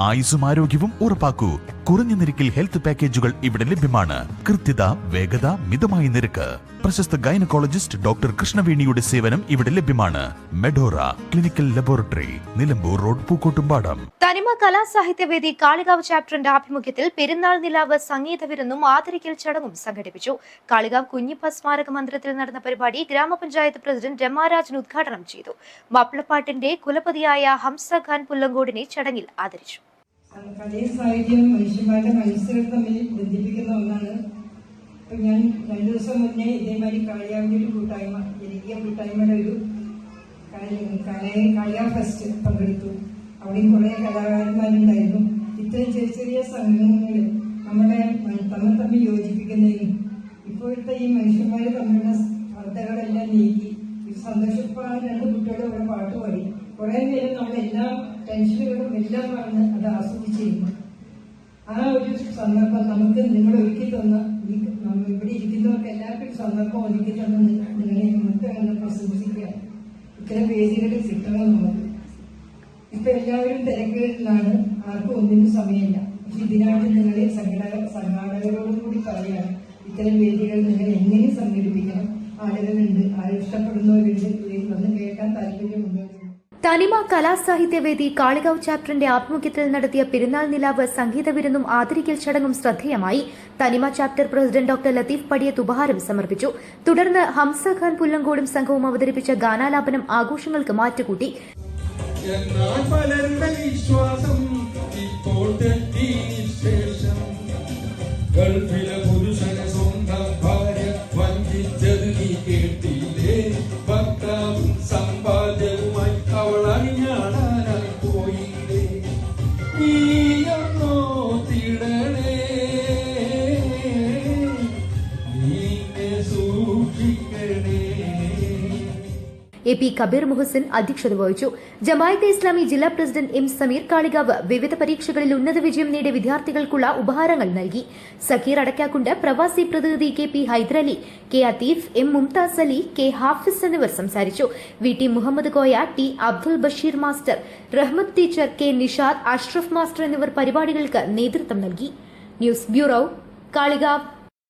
ആയുസ്സും ആരോഗ്യവും ഉറപ്പാക്കൂ. കുറഞ്ഞ നിരക്കിൽ ഹെൽത്ത് പാക്കേജുകൾ ഇവിടെ ലഭ്യമാണ്. കൃത്യത, വേഗത, മിതമായ നിരക്ക്. പ്രശസ്ത ഗൈനക്കോളജിസ്റ്റ് ഡോക്ടർ കൃഷ്ണവേണിയുടെ സേവനം ഇവിടെ ലഭ്യമാണ്. Medora clinical laboratory, Nilambur road, Pookkottumpadam. Thanima Kalasahithyavedi Kalikavu ചാപ്റ്ററിന്റെ ആഭിമുഖ്യത്തിൽ പെരുന്നാൾ നിലാവ് സംഗീത വിരുന്നും ആദരിക്കൽ ചടങ്ങും സംഘടിപ്പിച്ചു. കാളികാവ് കുഞ്ഞിപ്പ സ്മാരക മന്ദിരത്തിൽ നടന്ന പരിപാടി ഗ്രാമപഞ്ചായത്ത് പ്രസിഡന്റ് രമാരാജൻ ഉദ്ഘാടനം ചെയ്തു. മാപ്പിളപ്പാട്ടിന്റെ കുലപതിയായ ഹംസ ഖാൻ പുല്ലങ്കോടിനെ ചടങ്ങിൽ ആദരിച്ചു. കലയും സാഹിത്യവും മനുഷ്യന്മാരുടെ മനസ്സുകൾ തമ്മിൽ ബന്ധിപ്പിക്കുന്ന ഒന്നാണ്. ഞാൻ 2 ദിവസം മുന്നേ ഇതേമാതിരി കാളിയാവിൻ്റെ ഒരു കൂട്ടായ്മ, ജനകീയ കൂട്ടായ്മയുടെ ഒരു കാളിയാവ് ഫെസ്റ്റ് പങ്കെടുത്തു. അവിടെയും കുറേ കലാകാരന്മാരുണ്ടായിരുന്നു. ഇത്തരം ചെറിയ ചെറിയ സംഘങ്ങൾ നമ്മളെ തമ്മിൽ യോജിപ്പിക്കുന്നതിനും ഇപ്പോഴത്തെ ഈ മനുഷ്യന്മാർ തമ്മിലുള്ള സ്പർദ്ധകളെല്ലാം നീക്കി സന്തോഷപ്പാട് 2 കുട്ടികളും ഇവിടെ പാട്ട് പാടി. കുറെ നേരം നമ്മളെല്ലാ ടെൻഷനുകളും എല്ലാം പറഞ്ഞ് അത് ആസ്വദിച്ചിരുന്നു. ആ ഒരു സന്ദർഭം നമുക്ക് നിങ്ങൾ ഒരുക്കി തന്ന, ഇവിടെ ഇരിക്കുന്നവർക്ക് എല്ലാവർക്കും സന്ദർഭം ഒരുക്കി തന്ന നിങ്ങളെ നമുക്ക് പ്രശംസിക്കുക. ഇത്തരം വേദികളിൽ കിട്ടണം നമുക്ക്. ഇപ്പൊ എല്ലാവരും തിരക്കുകളിലാണ്, ആർക്കും ഒന്നിനും സമയമില്ല. പക്ഷെ ഇതിനായിട്ട് നിങ്ങളെ സംഘാടകരോടും കൂടി പറയുകയാണ്, ഇത്തരം വേദികൾ നിങ്ങൾ എങ്ങനെ സംഘടിപ്പിക്കണം. ആളുകളുണ്ട്, ഇഷ്ടപ്പെടുന്നവരുണ്ട്, വന്ന് കേൾക്കാൻ താല്പര്യമുണ്ട്. തനിമ കലാസാഹിത്യവേദി കാളികാവ് ചാപ്റ്ററിന്റെ ആഭിമുഖ്യത്തിൽ നടത്തിയ പെരുന്നാൾ നിലാവ് സംഗീത വിരുന്നും ആദരിക്കൽ ചടങ്ങും ശ്രദ്ധേയമായി. തനിമ chapter president doctor Latheef Padiyath ഉപഹാരം സമർപ്പിച്ചു. തുടർന്ന് ഹംസ ഖാൻ പുല്ലങ്കോടും സംഘവും അവതരിപ്പിച്ച ഗാനാലാപനം ആഘോഷങ്ങൾക്ക് മാറ്റുകൂട്ടി. എ.പി. കബീർ മുഹസിൻ അധ്യക്ഷത വഹിച്ചു. ജമായത്തെ ഇസ്ലാമി ജില്ലാ പ്രസിഡന്റ് എം സമീർ കാളികാവ് വിവിധ പരീക്ഷകളിൽ ഉന്നത വിജയം നേടിയ വിദ്യാർത്ഥികൾക്കുള്ള ഉപഹാരങ്ങൾ നൽകി. സക്കീർ അടക്കാക്കുണ്ട്, പ്രവാസി പ്രതിനിധി K P. Haidarali, K. Atheef, M. Mumtaz Ali, K. Hafiz എന്നിവർ സംസാരിച്ചു. V. T. Muhammad Koya, T. Abdul Basheer master, Rahmath teacher, K. Nishad, Ashraf master എന്നിവർ പരിപാടികൾക്ക് നേതൃത്വം നൽകി. News bureau, Kalikavu.